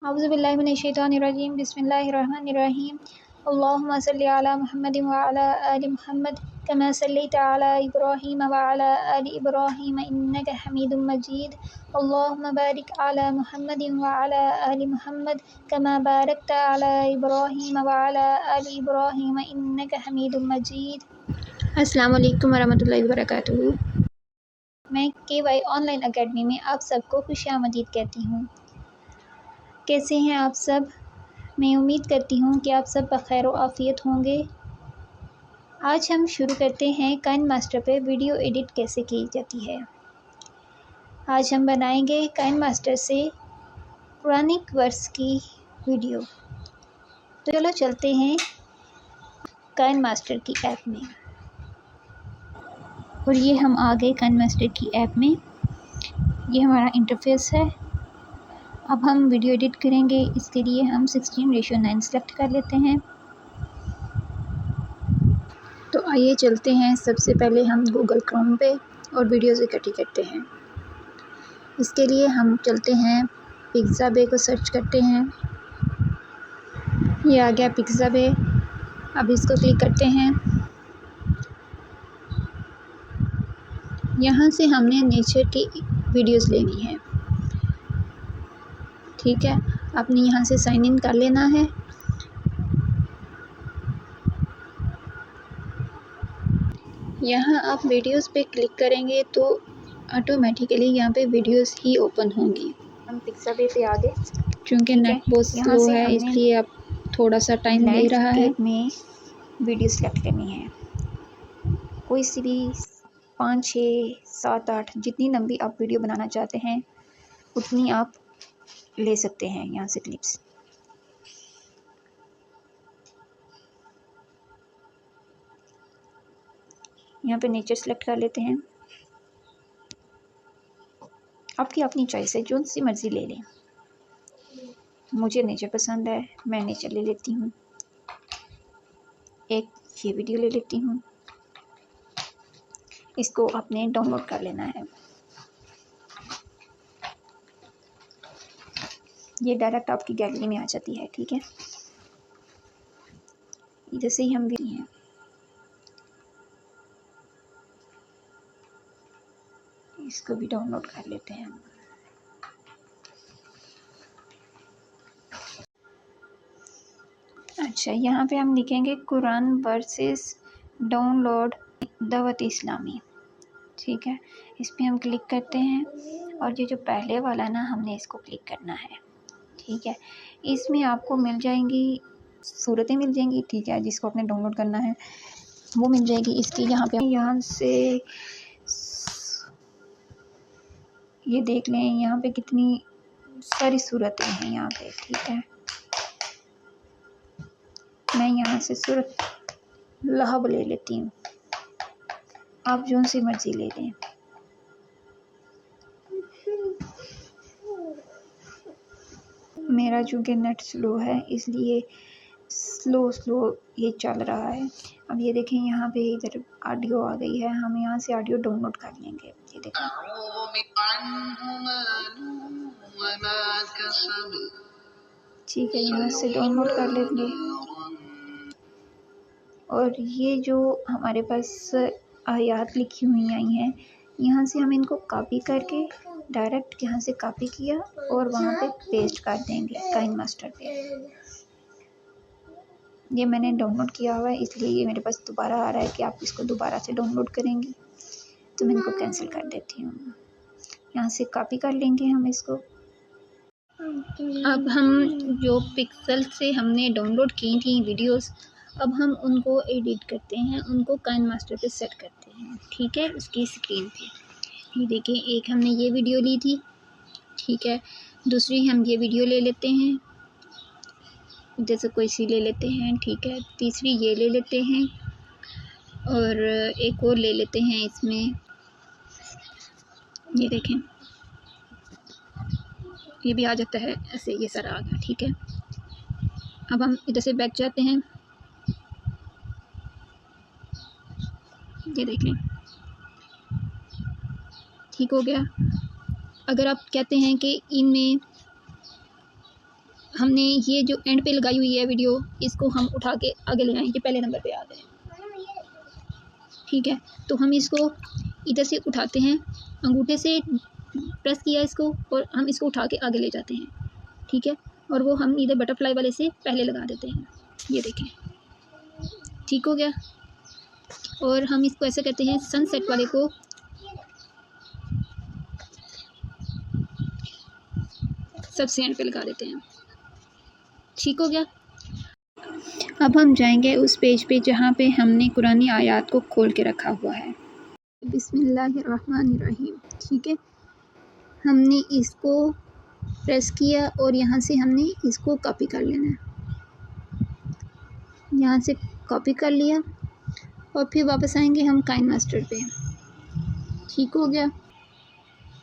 औज़ुबिल्लाहिमिनश्शैतानिर्रजीम बिस्मिल्लाहिर्रहमानिर्रहीम अल्लाहुम्मा सल्लि अला मुहम्मदिन व अला आलि मुहम्मद कमा सल्लैता अला इब्राहीम व अला आलि इब्राहीम इन्नका हमीदुम मजीद अल्लाहुम्मा बारिक अला मुहम्मदिन व अला आलि मुहम्मद कमा बारकता अला इब्राहीम व अला आलि इब्राहीम इन्नका हमीदुम मजीद। अस्सलामु अलैकुम व रहमतुल्लाहि व बरकातुहू। मैं KY ऑनलाइन एकेडमी में आप सबको खुशामदीद कहती हूँ। कैसे हैं आप सब? मैं उम्मीद करती हूँ कि आप सब बखैर व आफ़ियत होंगे। आज हम शुरू करते हैं काइनमास्टर पे वीडियो एडिट कैसे की जाती है। आज हम बनाएंगे काइनमास्टर से कुरानिक वर्स की वीडियो। तो चलो चलते हैं काइनमास्टर की ऐप में। और ये हम आ गए काइनमास्टर की ऐप में। ये हमारा इंटरफेस है। अब हम वीडियो एडिट करेंगे। इसके लिए हम 16:9 सेलेक्ट कर लेते हैं। तो आइए चलते हैं। सबसे पहले हम गूगल क्रोम पे और वीडियोज़ इकट्ठी करते हैं। इसके लिए हम चलते हैं पिक्साबे को सर्च करते हैं। ये आ गया पिक्साबे। अब इसको क्लिक करते हैं। यहाँ से हमने नेचर की वीडियोज़ लेनी है। ठीक है, आपने यहाँ से साइन इन कर लेना है। यहाँ आप वीडियोस पे क्लिक करेंगे तो ऑटोमेटिकली यहाँ पे वीडियोस ही ओपन होंगी। हम पिक्साबे पे आ गए। क्योंकि नेट बहुत स्लो है इसलिए अब थोड़ा सा टाइम ले रहा है। में वीडियो सेलेक्ट करनी है। कोई सी भी 5, 6, 7, 8 जितनी लंबी आप वीडियो बनाना चाहते हैं उतनी आप ले सकते हैं यहाँ से क्लिप्स। यहाँ पे नेचर सेलेक्ट कर लेते हैं। आपकी अपनी चॉइस है, जो सी मर्ज़ी ले लें। मुझे नेचर पसंद है, मैं नेचर ले लेती हूँ। एक ये वीडियो ले लेती हूँ। इसको आपने डाउनलोड कर लेना है। ये डायरेक्ट आपकी गैलरी में आ जाती है। ठीक है, इधर से ही हम भी हैं। इसको भी डाउनलोड कर लेते हैं। अच्छा, यहाँ पे हम लिखेंगे कुरान वर्सेस डाउनलोड दावत इस्लामी। ठीक है, इस पर हम क्लिक करते हैं और ये जो पहले वाला ना हमने इसको क्लिक करना है। ठीक है, इसमें आपको मिल जाएंगी सूरतें मिल जाएंगी। ठीक है, जिसको आपने डाउनलोड करना है वो मिल जाएगी। इसकी यहाँ से ये देख लें, यहाँ पे कितनी सारी सूरतें हैं यहाँ पे। ठीक है, मैं यहाँ से सूरत लहब ले लेती हूँ। आप जो सी मर्ज़ी ले लें। मेरा चूँकि नेट स्लो है इसलिए स्लो ये चल रहा है। अब ये देखें, यहाँ पे इधर ऑडियो आ गई है। हम यहाँ से ऑडियो डाउनलोड कर लेंगे। ये देखें, ठीक है, यहाँ से डाउनलोड कर लेंगे। और ये जो हमारे पास आयात लिखी हुई आई हैं, यहाँ से हम इनको कॉपी करके डायरेक्ट यहाँ से कॉपी किया और वहाँ पे पेस्ट कर देंगे काइनमास्टर पे। ये मैंने डाउनलोड किया हुआ है इसलिए ये मेरे पास दोबारा आ रहा है कि आप इसको दोबारा से डाउनलोड करेंगी। तो मैं इनको कैंसिल कर देती हूँ। यहाँ से कॉपी कर लेंगे हम इसको। अब हम जो पिक्सल से हमने डाउनलोड की थी वीडियोस, अब हम उनको एडिट करते हैं, उनको काइनमास्टर पे सेट करते हैं। ठीक है, उसकी स्क्रीन पे ये देखें, एक हमने ये वीडियो ली थी। ठीक है, दूसरी हम ये वीडियो ले लेते हैं, जैसे कोई सी ले लेते हैं। ठीक है, तीसरी ये ले लेते हैं और एक और ले लेते हैं इसमें। ये देखें, ये भी आ जाता है ऐसे, ये सारा आ गया। ठीक है, अब हम इधर से बैक जाते हैं। ये देख लें, ठीक हो गया। अगर आप कहते हैं कि इनमें हमने ये जो एंड पे लगाई हुई है वीडियो, इसको हम उठा के आगे ले आएंगे, पहले नंबर पे आ गए। ठीक है, तो हम इसको इधर से उठाते हैं, अंगूठे से प्रेस किया इसको और हम इसको उठा के आगे ले जाते हैं। ठीक है, और वो हम इधर बटरफ्लाई वाले से पहले लगा देते हैं। ये देखें, ठीक हो गया। और हम इसको ऐसे कहते हैं, सनसेट वाले को सबसे एंड पे लगा देते हैं। ठीक हो गया। अब हम जाएंगे उस पेज पे जहाँ पे हमने कुरानी आयत को खोल के रखा हुआ है। बिस्मिल्लाहिर्रहमानिर्रहीम। ठीक है, हमने इसको प्रेस किया और यहाँ से हमने इसको कॉपी कर लेना है। यहाँ से कॉपी कर लिया और फिर वापस आएंगे हम काइन मास्टर पे। ठीक हो गया।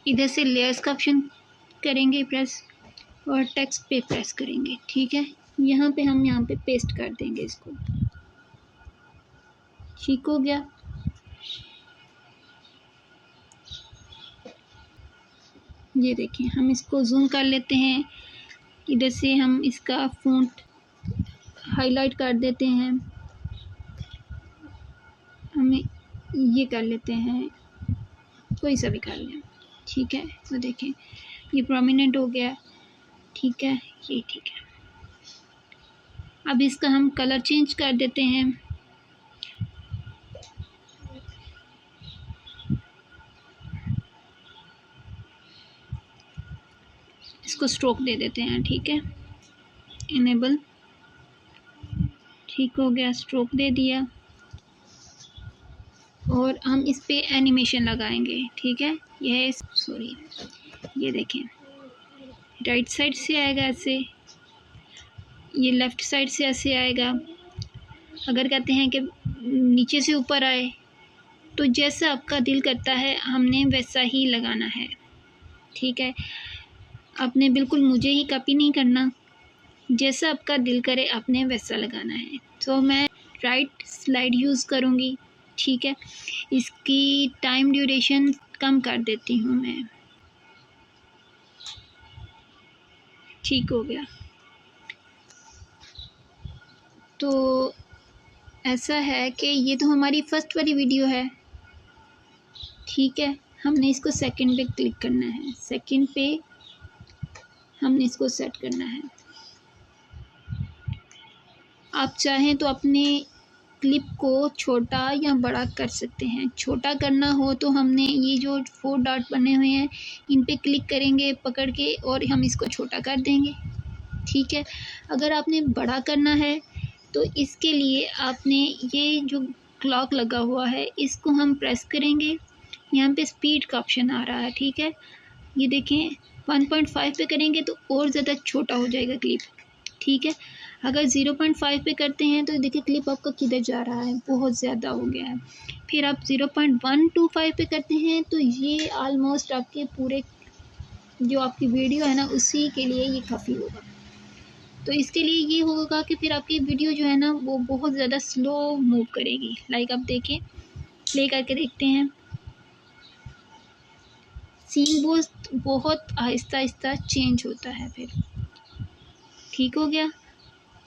इधर से लेयर्स का ऑप्शन करेंगे प्रेस और टेक्स्ट पे प्रेस करेंगे। ठीक है, यहाँ पे हम यहाँ पे पेस्ट कर देंगे इसको। ठीक हो गया। ये देखें, हम इसको जूम कर लेते हैं। इधर से हम इसका फ़ॉन्ट हाईलाइट कर देते हैं। हमें ये कर लेते हैं, कोई सा भी कर लें। ठीक है, तो देखें ये प्रोमिनेंट हो गया। ठीक है, ये ठीक है। अब इसका हम कलर चेंज कर देते हैं। इसको स्ट्रोक दे देते हैं। ठीक है, इनेबल। ठीक हो गया, स्ट्रोक दे दिया और हम इस पे एनिमेशन लगाएंगे। ठीक है, यह सॉरी, ये देखें राइट साइड से आएगा ऐसे, ये लेफ़्ट साइड से ऐसे आएगा। अगर कहते हैं कि नीचे से ऊपर आए तो जैसा आपका दिल करता है हमने वैसा ही लगाना है। ठीक है, आपने बिल्कुल मुझे ही कॉपी नहीं करना, जैसा आपका दिल करे आपने वैसा लगाना है। तो मैं राइट स्लाइड यूज़ करूँगी। ठीक है, इसकी टाइम ड्यूरेशन कम कर देती हूँ मैं। ठीक हो गया। तो ऐसा है कि ये तो हमारी फर्स्ट वाली वीडियो है। ठीक है, हमने इसको सेकंड पे क्लिक करना है। सेकंड पे हमने इसको सेट करना है। आप चाहें तो अपने क्लिप को छोटा या बड़ा कर सकते हैं। छोटा करना हो तो हमने ये जो 4 डॉट बने हुए हैं इन पे क्लिक करेंगे पकड़ के और हम इसको छोटा कर देंगे। ठीक है, अगर आपने बड़ा करना है तो इसके लिए आपने ये जो क्लॉक लगा हुआ है इसको हम प्रेस करेंगे। यहाँ पे स्पीड का ऑप्शन आ रहा है। ठीक है, ये देखें 1.5 पे करेंगे तो और ज़्यादा छोटा हो जाएगा क्लिप। ठीक है, अगर 0.5 पे करते हैं तो देखिए क्लिप आपका किधर जा रहा है, बहुत ज़्यादा हो गया है। फिर आप 0.125 पे करते हैं तो ये ऑलमोस्ट आपके पूरे जो आपकी वीडियो है ना उसी के लिए ये काफ़ी होगा। तो इसके लिए ये होगा कि फिर आपकी वीडियो जो है ना वो बहुत ज़्यादा स्लो मूव करेगी। लाइक आप देखें, प्ले करके देखते हैं, सीन बहुत आहिस्ता आहिस्ता चेंज होता है फिर। ठीक हो गया,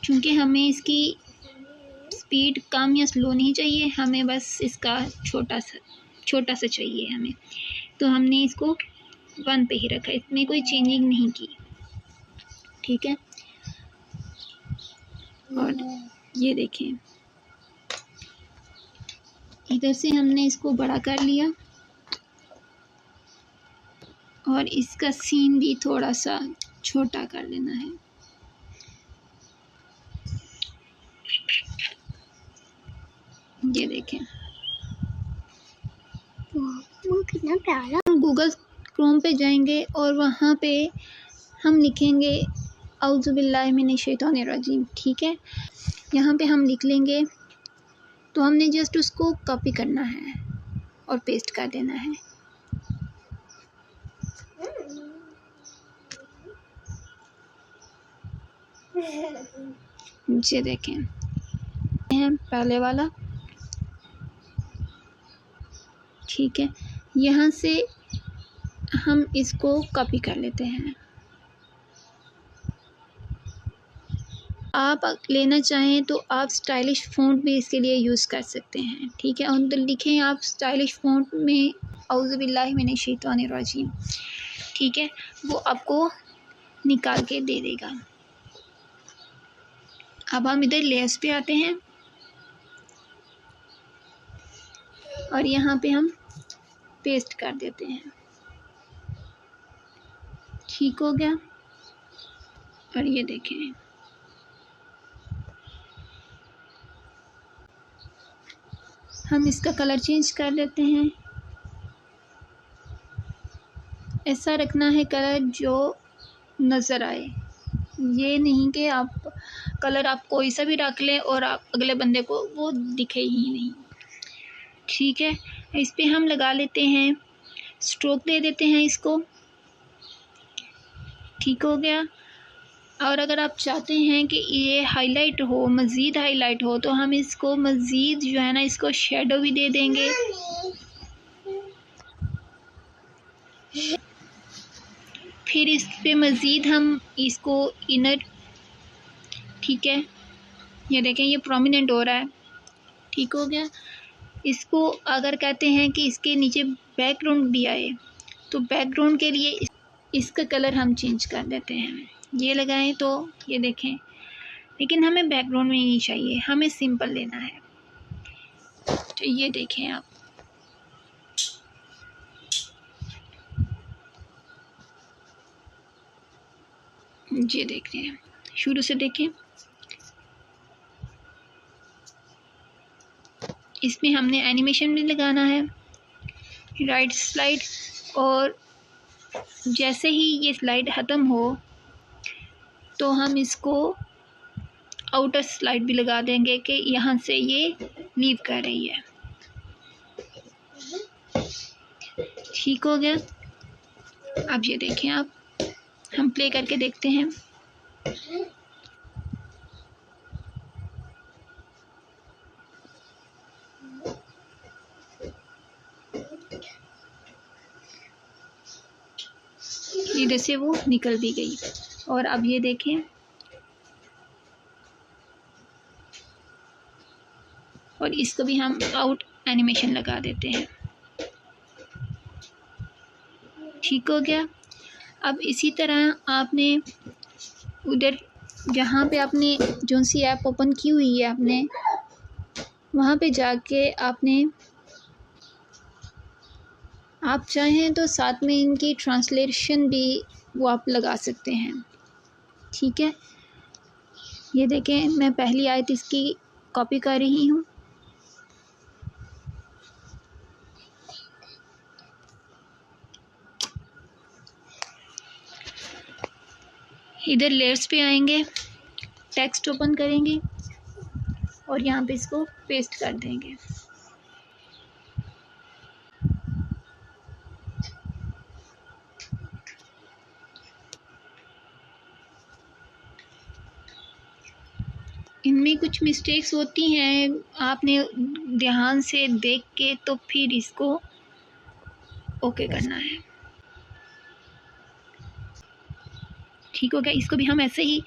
क्योंकि हमें इसकी स्पीड कम या स्लो नहीं चाहिए, हमें बस इसका छोटा सा चाहिए हमें। तो हमने इसको 1 पे ही रखा, इसमें कोई चेंजिंग नहीं की। ठीक है, और ये देखें इधर से हमने इसको बड़ा कर लिया और इसका सीन भी थोड़ा सा छोटा कर लेना है। ये देखें, कितना प्यारा। हम गूगल क्रोम पे जाएंगे और वहाँ पे हम लिखेंगे औज़ुबिल्लाहि मिनश्शैतानिर्रजीम। ठीक है, यहाँ पे हम लिख लेंगे। तो हमने जस्ट उसको कॉपी करना है और पेस्ट कर देना है। ये देखें पहले वाला। ठीक है, यहाँ से हम इसको कॉपी कर लेते हैं। आप लेना चाहें तो आप स्टाइलिश फ़ॉन्ट भी इसके लिए यूज़ कर सकते हैं, ठीक है। और तो लिखें आप स्टाइलिश फ़ॉन्ट में औज़ु बिल्लाहि मिनश शैतानिर रजीम, ठीक है, वो आपको निकाल के दे देगा। अब हम इधर लेयर्स पे आते हैं और यहाँ पे हम पेस्ट कर देते हैं, ठीक हो गया। और ये देखें, हम इसका कलर चेंज कर देते हैं। ऐसा रखना है कलर जो नज़र आए, ये नहीं कि आप कलर आप कोई सा भी रख लें और आप अगले बंदे को वो दिखे ही नहीं, ठीक है। इस पे हम लगा लेते हैं स्ट्रोक, दे देते हैं इसको, ठीक हो गया। और अगर आप चाहते हैं कि ये हाईलाइट हो, मज़ीद हाईलाइट हो, तो हम इसको मज़ीद जो है ना, इसको शेडो भी दे देंगे। फिर इस पे मज़ीद हम इसको इनर, ठीक है, ये देखें ये प्रोमिनेंट हो रहा है, ठीक हो गया। इसको अगर कहते हैं कि इसके नीचे बैकग्राउंड भी आए, तो बैकग्राउंड के लिए इसका कलर हम चेंज कर देते हैं। ये लगाएं तो ये देखें, लेकिन हमें बैकग्राउंड में नहीं चाहिए, हमें सिंपल लेना है। तो ये देखें आप, ये देख रहे हैं, शुरू से देखें। इसमें हमने एनिमेशन भी लगाना है, राइट स्लाइड, और जैसे ही ये स्लाइड ख़त्म हो तो हम इसको आउटर स्लाइड भी लगा देंगे कि यहाँ से ये लीव कर रही है, ठीक हो गया। अब ये देखें आप, हम प्ले करके देखते हैं। इधर से वो निकल भी गई। और अब ये देखें, और इसको भी हम आउट एनिमेशन लगा देते हैं, ठीक हो गया। अब इसी तरह आपने उधर जहाँ पे आपने जो सी ऐप ओपन की हुई है आपने, वहाँ पे जाके आपने, आप चाहें तो साथ में इनकी ट्रांसलेशन भी वो आप लगा सकते हैं, ठीक है। ये देखें, मैं पहली आयत इसकी कॉपी कर रही हूँ। इधर लेयर्स पे आएंगे, टेक्स्ट ओपन करेंगे और यहाँ पे इसको पेस्ट कर देंगे। इनमें कुछ मिस्टेक्स होती हैं, आपने ध्यान से देख के तो फिर इसको ओके करना है, ठीक हो गया। इसको भी हम ऐसे ही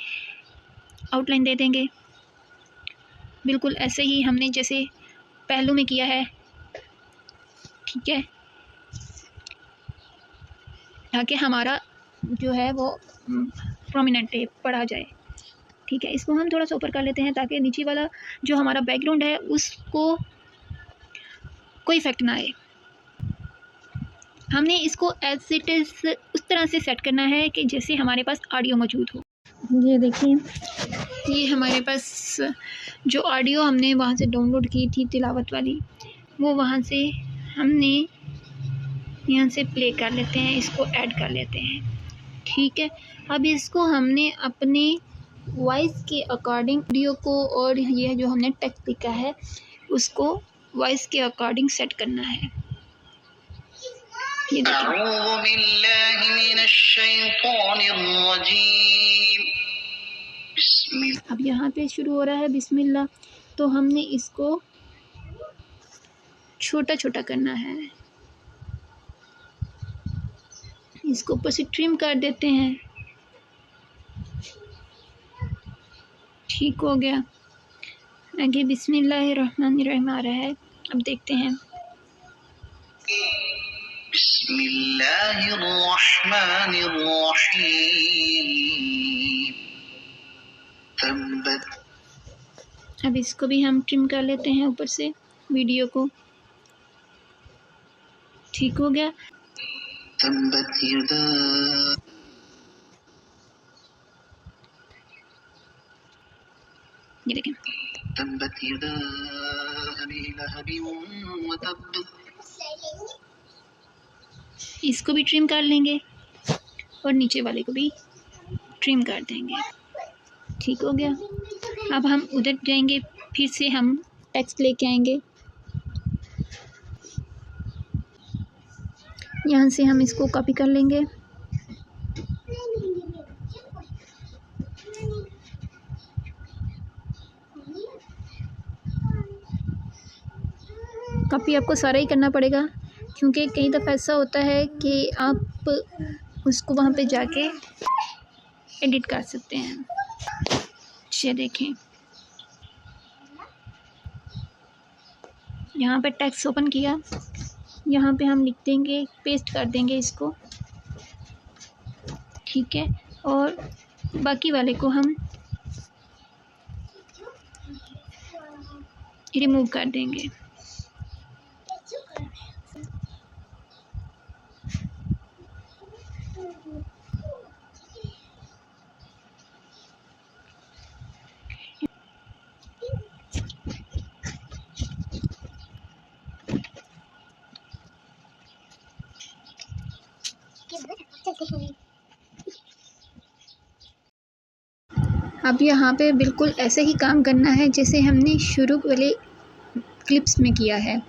आउटलाइन दे देंगे, बिल्कुल ऐसे ही हमने जैसे पहलू में किया है, ठीक है, ताकि हमारा जो है वो प्रोमिनेंट है, पढ़ा जाए, ठीक है। इसको हम थोड़ा सा ऊपर कर लेते हैं ताकि नीचे वाला जो हमारा बैकग्राउंड है उसको कोई इफेक्ट ना आए। हमने इसको एज इट इज़ उस तरह से सेट करना है कि जैसे हमारे पास ऑडियो मौजूद हो। ये देखिए, ये हमारे पास जो ऑडियो हमने वहाँ से डाउनलोड की थी तिलावत वाली, वो वहाँ से हमने यहाँ से प्ले कर लेते हैं, इसको ऐड कर लेते हैं, ठीक है। अब इसको हमने अपने वॉइस के अकॉर्डिंग ऑडियो को और ये जो हमने टेक्स्ट लिखा है उसको वॉइस के अकॉर्डिंग सेट करना है। ये अब यहाँ पे शुरू हो रहा है बिस्मिल्लाह, तो हमने इसको छोटा छोटा करना है, इसको ऊपर से ट्रिम कर देते हैं, ठीक हो गया। आगे बिस्मिल्लाहिर्रहमानिर्रहीम आ रहा है, अब देखते हैं। बिस्मिल्लाहिर्रहमानिर्रहीम। अब इसको भी हम ट्रिम कर लेते हैं ऊपर से वीडियो को। ठीक हो गया। ये देखें, इसको भी ट्रिम कर लेंगे और नीचे वाले को भी ट्रिम कर देंगे। ठीक हो गया। अब हम उधर जाएंगे, फिर से हम टेक्स्ट लेके आएंगे। यहाँ से हम इसको कॉपी कर लेंगे। कॉपी आपको सारा ही करना पड़ेगा, क्योंकि कई दफ़ा ऐसा होता है कि आप उसको वहाँ पे जाके एडिट कर सकते हैं। ये देखें, यहाँ पे टेक्स्ट ओपन किया, यहाँ पे हम लिख देंगे, पेस्ट कर देंगे इसको। ठीक है, और बाकी वाले को हम रिमूव कर देंगे। अब यहाँ पे बिल्कुल ऐसे ही काम करना है जैसे हमने शुरू वाले क्लिप्स में किया है।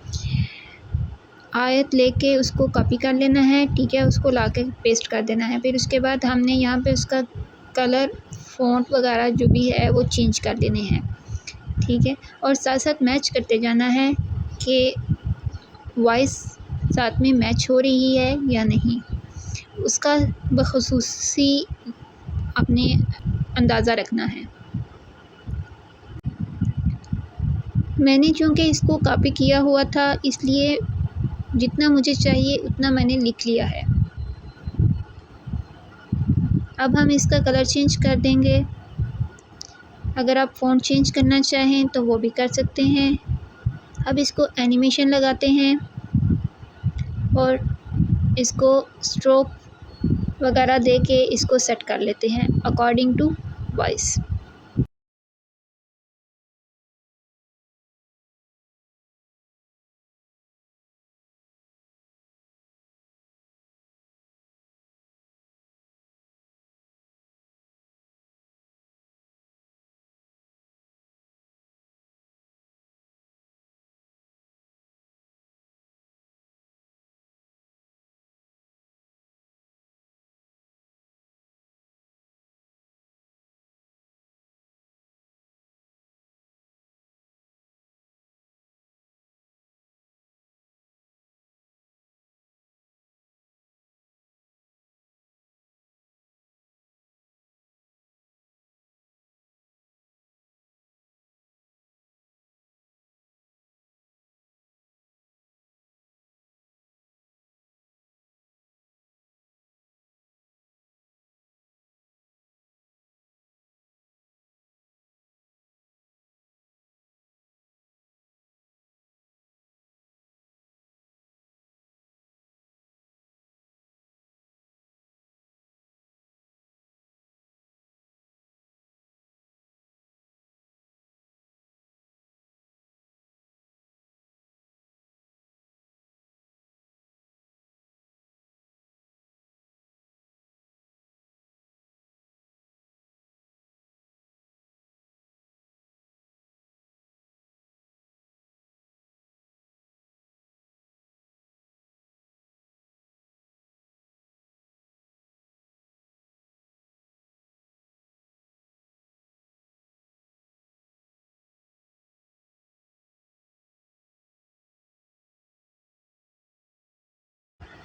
आयत लेके उसको कॉपी कर लेना है, ठीक है, उसको लाके पेस्ट कर देना है। फिर उसके बाद हमने यहाँ पे उसका कलर, फ़ॉन्ट वगैरह जो भी है वो चेंज कर देने हैं, ठीक है। और साथ साथ मैच करते जाना है कि वॉइस साथ में मैच हो रही है या नहीं, उसका बख़ुसूसी अपने अंदाज़ा रखना है। मैंने चूँकि इसको कॉपी किया हुआ था, इसलिए जितना मुझे चाहिए उतना मैंने लिख लिया है। अब हम इसका कलर चेंज कर देंगे। अगर आप फ़ॉन्ट चेंज करना चाहें तो वो भी कर सकते हैं। अब इसको एनिमेशन लगाते हैं और इसको स्ट्रोक वगैरह दे के इसको सेट कर लेते हैं अकॉर्डिंग टू वॉइस।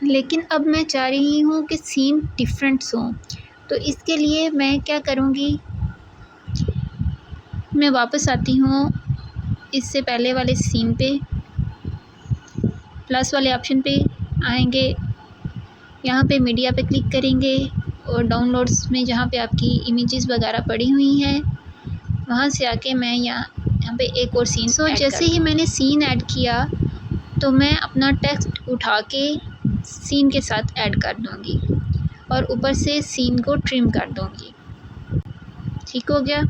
लेकिन अब मैं चाह रही हूँ कि सीन डिफरेंट्स हों, तो इसके लिए मैं क्या करूँगी, मैं वापस आती हूँ इससे पहले वाले सीन पे, प्लस वाले ऑप्शन पे आएंगे, यहाँ पे मीडिया पे क्लिक करेंगे और डाउनलोड्स में जहाँ पे आपकी इमेजेस वगैरह पड़ी हुई हैं वहाँ से आके मैं यहाँ पे एक और सीन जैसे ही मैंने सीन ऐड किया तो मैं अपना टेक्स्ट उठा के सीन के साथ ऐड कर दूँगी और ऊपर से सीन को ट्रिम कर दूँगी। ठीक हो गया।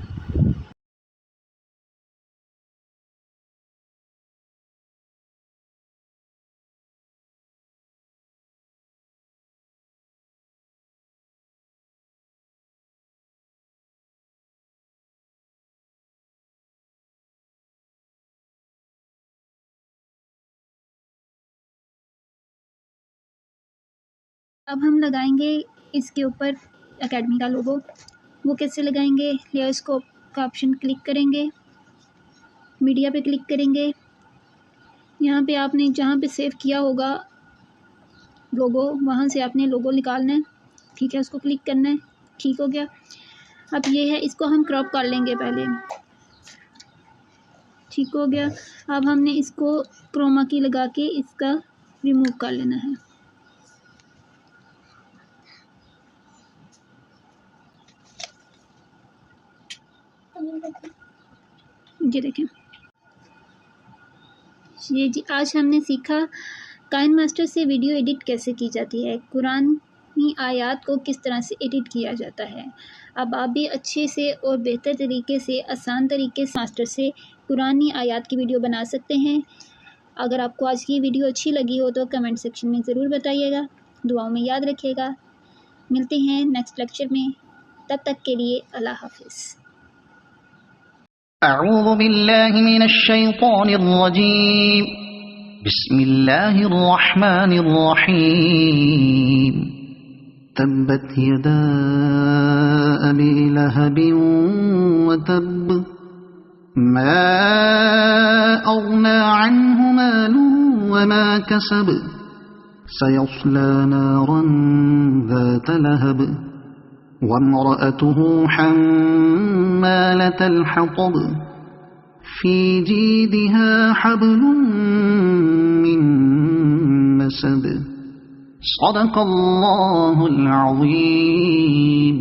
अब हम लगाएंगे इसके ऊपर एकेडमी का लोगो। वो कैसे लगाएंगे? लेयर स्कोप का ऑप्शन क्लिक करेंगे, मीडिया पे क्लिक करेंगे, यहाँ पे आपने जहाँ पे सेव किया होगा लोगो वहाँ से आपने लोगो निकालना है। ठीक है, उसको क्लिक करना है। ठीक हो गया। अब ये है, इसको हम क्रॉप कर लेंगे पहले। ठीक हो गया। अब हमने इसको क्रोमा की लगा के इसका रिमूव कर लेना है। ये देखें, ये जी आज हमने सीखा काइन मास्टर से वीडियो एडिट कैसे की जाती है, कुरानी आयत को किस तरह से एडिट किया जाता है। अब आप भी अच्छे से और बेहतर तरीके से, आसान तरीके से मास्टर से कुरानी आयत की वीडियो बना सकते हैं। अगर आपको आज की वीडियो अच्छी लगी हो तो कमेंट सेक्शन में ज़रूर बताइएगा। दुआओं में याद रखिएगा। मिलते हैं नेक्स्ट लेक्चर में, तब तक के लिए अल्लाह हाफिज़। अऊज़ु बिल्लाहि मिनश शैतानिर रजीम। बिस्मिल्लाहिर रहमानिर रहीम। तब्बत यदा अबी लहबिन व तब मा अग़ना अन्हु मालुहु व मा कसब सयस्ला नारन ज़ात लहब वम्रअतुहु हम्मालतल हतब फी जीदिहा हब्लुम मिन मसद। सदक़ल्लाहुल अज़ीम।